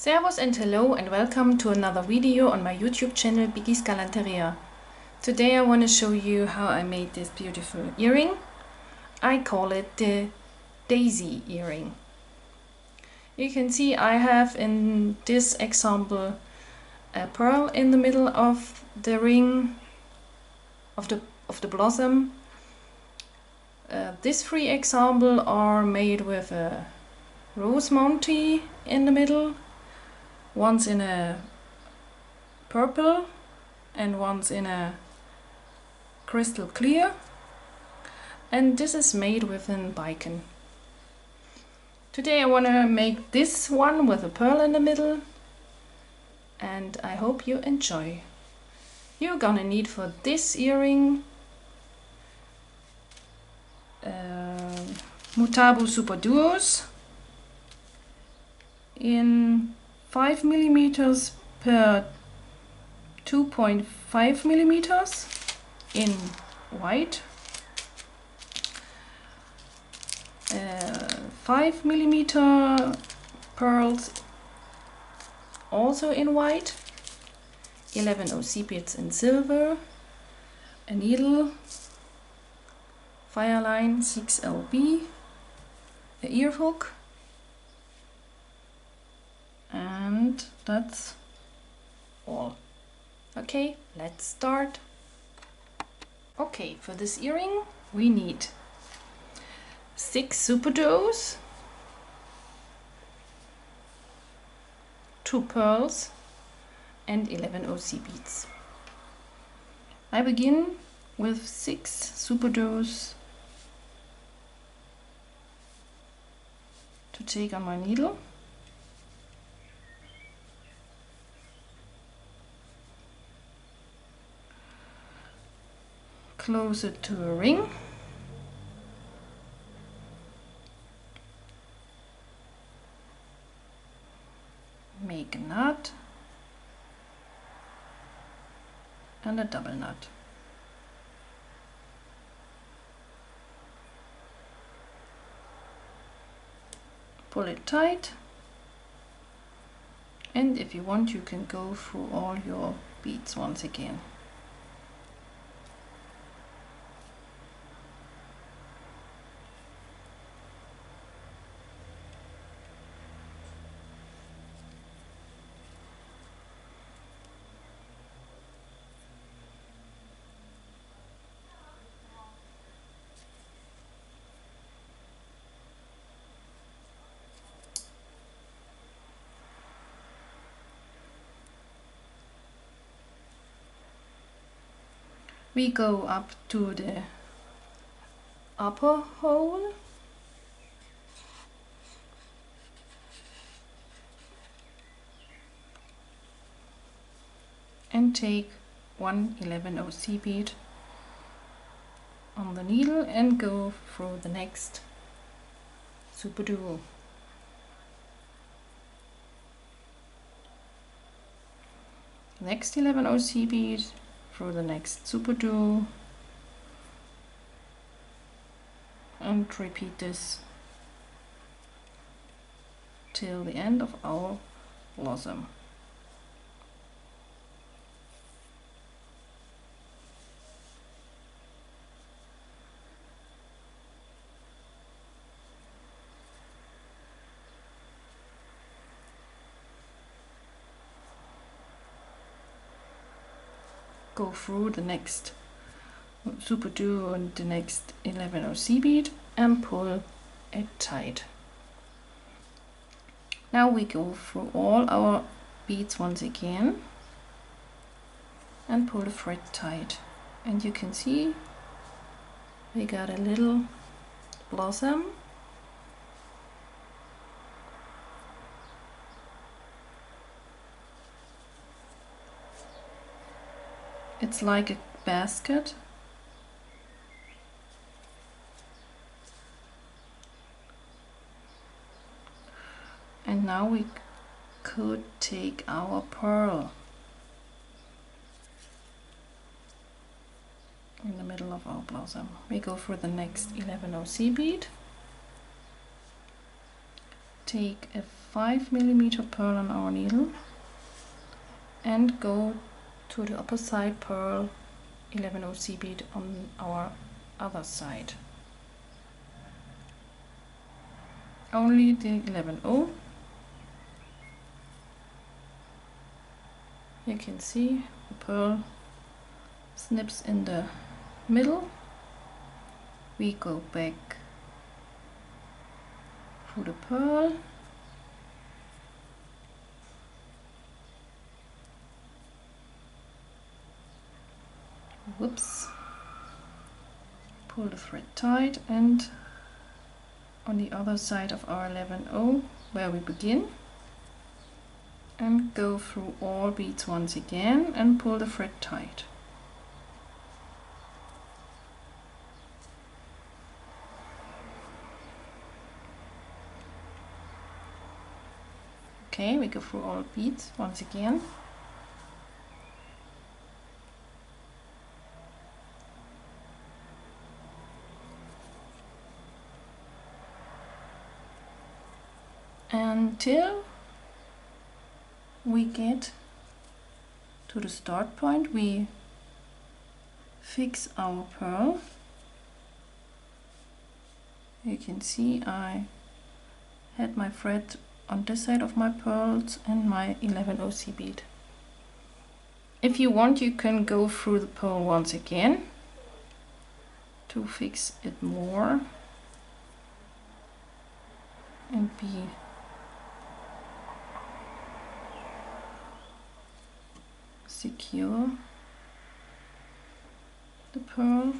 Servus and hello and welcome to another video on my YouTube channel Biggie's Galanteria. Today I want to show you how I made this beautiful earring. I call it the daisy earring. You can see I have in this example a pearl in the middle of the ring of the blossom. These three examples are made with a rose mounty in the middle. One's in a purple and one's in a crystal clear, and this is made with an bicon. Today I want to make this one with a pearl in the middle, and I hope you enjoy. You're gonna need for this earring Mutabo Superduos in 5 millimeters per 2.5 millimeters in white, 5 millimeter pearls also in white, 11 OC beads in silver, a needle, Fireline 6LB, a ear hook, and that's all. Okay, let's start. Okay, for this earring we need 6 Superduos, 2 pearls and 11 OC beads. I begin with 6 Superduos to take on my needle. Close it to a ring. Make a knot and a double knot. Pull it tight, and if you want you can go through all your beads once again. We go up to the upper hole and take one 11 OC bead on the needle and go through the next Superduo. Next 11 OC bead through the next Superduo, and repeat this till the end of our blossom. Go through the next Superduo and the next 11 OC bead and pull it tight. Now we go through all our beads once again and pull the thread tight, and you can see we got a little blossom. It's like a basket. And now we could take our pearl in the middle of our blossom. We go for the next 11 OC bead, take a 5mm pearl on our needle and go to the opposite pearl 11/0 bead on our other side. Only the 11/0. You can see the pearl snips in the middle. We go back through the pearl. Whoops. Pull the thread tight and on the other side of our 11/0 where we begin, and go through all beads once again and pull the thread tight. Okay, we go through all beads once again. Until we get to the start point, we fix our pearl. You can see I had my thread on this side of my pearls and my 11/0 bead. If you want, you can go through the pearl once again to fix it more and be secure the pearl.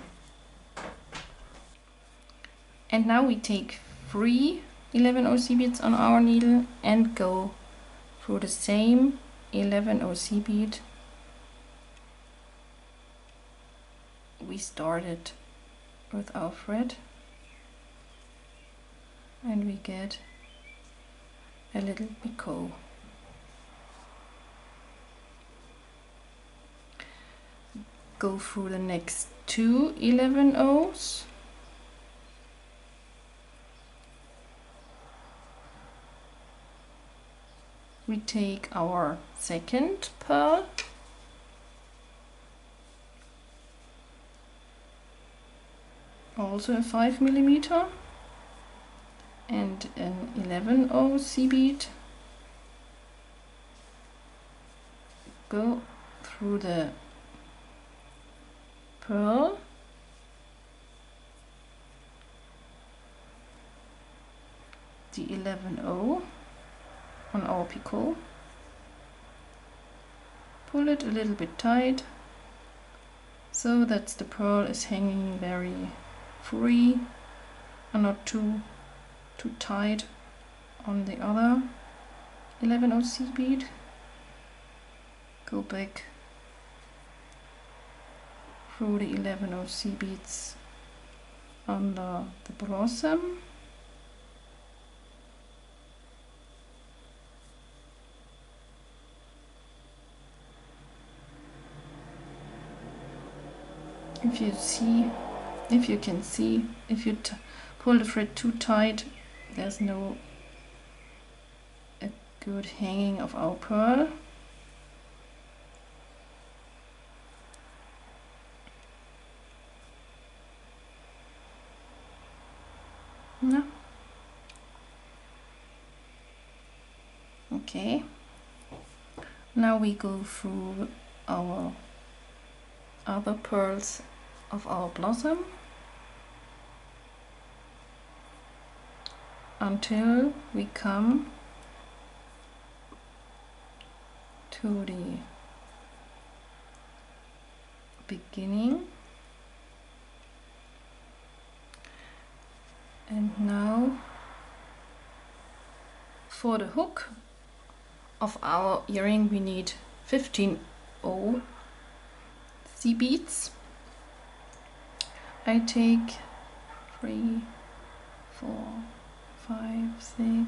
And now we take 3 11/0 beads on our needle and go through the same 11/0 bead we started with our thread, and we get a little picot. Go through the next 2 11/0s. We take our second pearl, also a 5mm, and an 11/0 bead. Go through the pearl, the 11/0 on our picot, pull it a little bit tight so that the pearl is hanging very free and not too tight on the other 11/0 bead. Go back through the 11/0 beads under the blossom. If you can see, if you pull the thread too tight, there's no a good hanging of our pearl. No. Okay. Now we go through our other pearls of our blossom until we come to the beginning. And now for the hook of our earring we need 15/0 beads. I take 3, 4, 5, 6,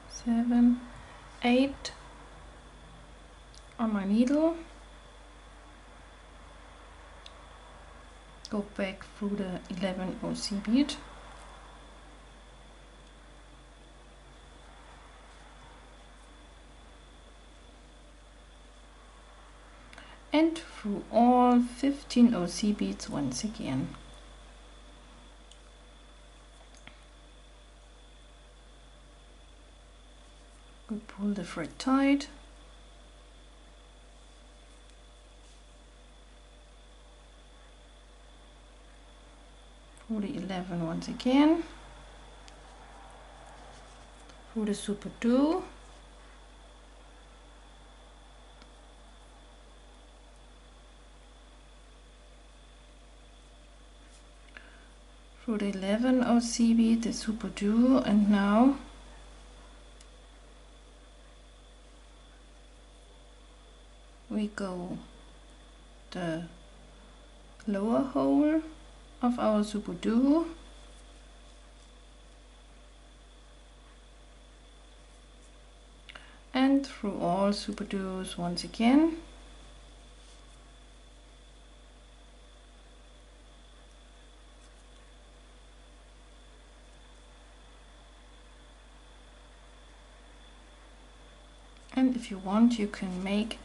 7, 8 on my needle, go back through the 11/0 bead, and through all 15 OC beads once again. We pull the thread tight. Through the 11 once again. Through the Superduos. Through the 11 OC bead, the Superduos, and now we go the lower hole of our Superduos and through all Superduos once again. And if you want, you can make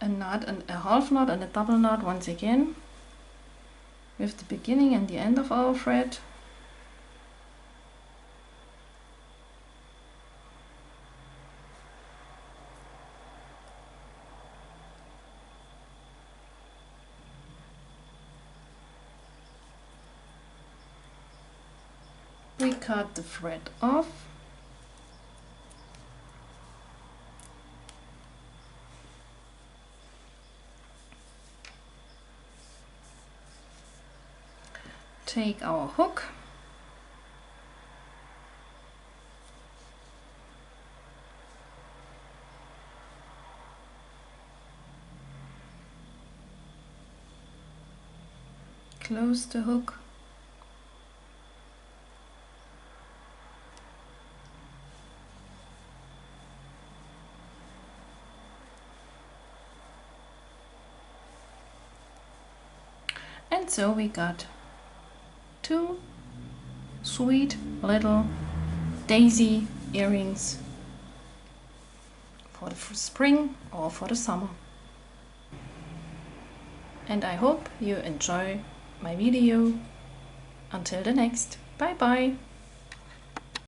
a knot, and a half knot and a double knot once again with the beginning and the end of our thread. We cut the thread off. Take our hook, close the hook, and so we got two sweet little daisy earrings for the spring or for the summer. And I hope you enjoy my video. Until the next, bye bye!